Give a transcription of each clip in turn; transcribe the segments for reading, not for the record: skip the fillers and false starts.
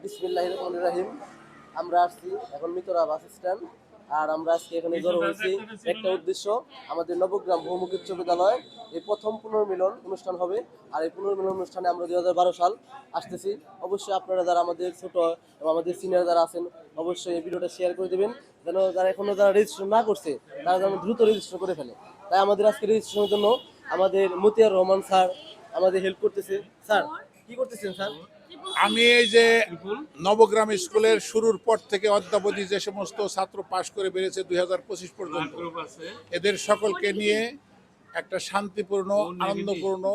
বিসমিল্লাহির রহমানির রহিম। আমরা আসছি এখন মিতরা বাস স্ট্যান্ড। আর আমরা আজকে এখানে জড়ো হয়েছি একটা উদ্দেশ্য, আমাদের নবগ্রাম বহুমুখী উচ্চ বিদ্যালয় এই প্রথম পুনর্মিলন অনুষ্ঠান হবে। আর এই পুনর্মিলন অনুষ্ঠানে আমরা 2012 সাল আসতেছি। অবশ্যই আপনারা যারা আমাদের ছোট এবং আমাদের সিনিয়র যারা আছেন অবশ্যই এই ভিডিওটা শেয়ার করে দেবেন, যেন যারা রেজিস্ট্রেশন না করছে তারা যেন দ্রুত রেজিস্ট্রেশন করে ফেলে। তাই আমাদের আজকে রেজিস্ট্রেশনের জন্য আমাদের মতিয়ার রহমান স্যার আমাদের হেল্প করতেছে। স্যার কি করতেছেন স্যার? আমি এই যে নবগ্রাম স্কুলের শুরুর পর থেকে অদ্যাবধি যে সমস্ত ছাত্র পাশ করে বেরিয়েছে 2025 পর্যন্ত, এদের সকলকে নিয়ে একটা শান্তিপূর্ণ আনন্দপূর্ণ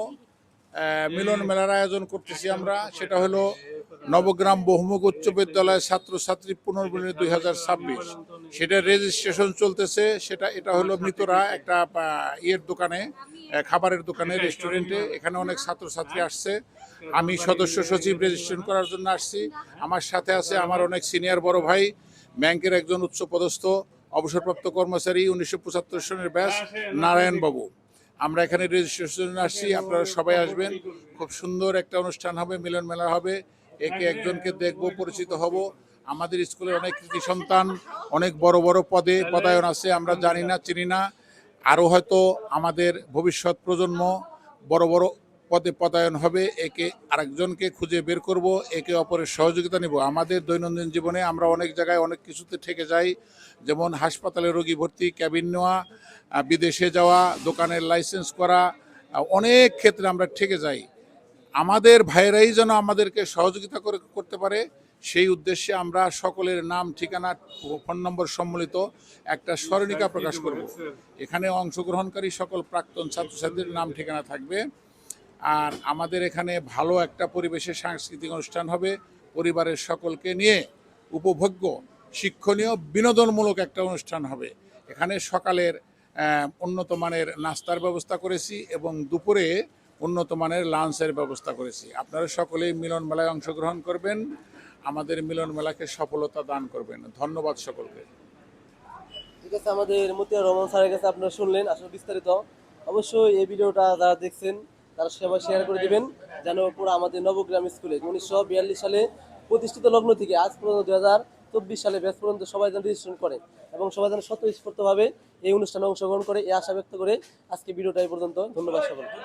মিলন মেলার আয়োজন করতেছি আমরা। সেটা হলো নবগ্রাম বহুমুখ উচ্চ বিদ্যালয়ের ছাত্রছাত্রী পুনর্মিলনী 2026। সেটার রেজিস্ট্রেশন চলতেছে। এটা হলো মিতরা একটা ইয়ের দোকানে, খাবারের দোকানে, রেস্টুরেন্টে। এখানে অনেক ছাত্রছাত্রী আসছে। আমি সদস্য সচিব রেজিস্ট্রেশন করার জন্য আসছি। আমার সাথে আছে আমার অনেক সিনিয়র বড় ভাই, ব্যাংকের একজন উচ্চপদস্থ অবসরপ্রাপ্ত কর্মচারী, 1975 সনের ব্যাচ নারায়ণবাবু। আমরা এখানে রেজিস্ট্রেশন আসছি, আপনারা সবাই আসবেন। খুব সুন্দর একটা অনুষ্ঠান হবে, মিলন মেলা হবে। একে একজনকে দেখব, পরিচিত হব। আমাদের স্কুলের অনেক কৃতি সন্তান অনেক বড় বড় পদে পদায়ন আছে, আমরা জানি না, চিনি না। আরও হয়তো আমাদের ভবিষ্যৎ প্রজন্ম বড় বড় পদে পদায়ন হবে। একে আরেকজনকে খুঁজে বের করব, একে অপরের সহযোগিতা নেব। আমাদের দৈনন্দিন জীবনে আমরা অনেক জায়গায় অনেক কিছুতে ঠেকে যাই, যেমন হাসপাতালে রোগী ভর্তি, ক্যাবিন নেওয়া, বিদেশে যাওয়া, দোকানের লাইসেন্স করা, অনেক ক্ষেত্রে আমরা ঠেকে যাই। আমাদের ভাইয়েরাই যেন আমাদেরকে সহযোগিতা করতে পারে, সেই উদ্দেশ্যে আমরা সকলের নাম, ঠিকানা, ফোন নম্বর সম্মিলিত একটা স্মরণিকা প্রকাশ করব। এখানে অংশগ্রহণকারী সকল প্রাক্তন ছাত্রছাত্রীদের নাম ঠিকানা থাকবে। আর আমাদের এখানে ভালো একটা পরিবেশে সাংস্কৃতিক অনুষ্ঠান হবে, পরিবারের সকলকে নিয়ে উপভোগ্য, শিক্ষণীয়, বিনোদনমূলক একটা অনুষ্ঠান হবে। এখানে সকালের উন্নত মানের নাস্তার ব্যবস্থা করেছি এবং দুপুরে উন্নত মানের লাঞ্চের ব্যবস্থা করেছি। আপনারা সকলেই মিলন মেলায় অংশগ্রহণ করবেন, আমাদের মিলন মেলাকে সফলতা দান করবেন। ধন্যবাদ সকলকে। ঠিক আছে, আমাদের মতিয়ার রহমান স্যারের কাছে আপনারা শুনলেন আসলে বিস্তারিত। অবশ্যই এই ভিডিওটা যারা দেখছেন তারা সবাই শেয়ার করে দিবেন, যেন পুরো আমাদের নবগ্রাম স্কুলে 1942 সালে প্রতিষ্ঠিত লগ্ন থেকে আজ পর্যন্ত 2024 সালে ব্যাচ পর্যন্ত সবাই যেন রেজিস্ট্রেশন করে এবং সবাই যেন স্বতঃস্ফূর্তভাবে এই অনুষ্ঠানে অংশগ্রহণ করে এই আশা ব্যক্ত করে আজকে ভিডিওটা এই পর্যন্ত। ধন্যবাদ সকলকে।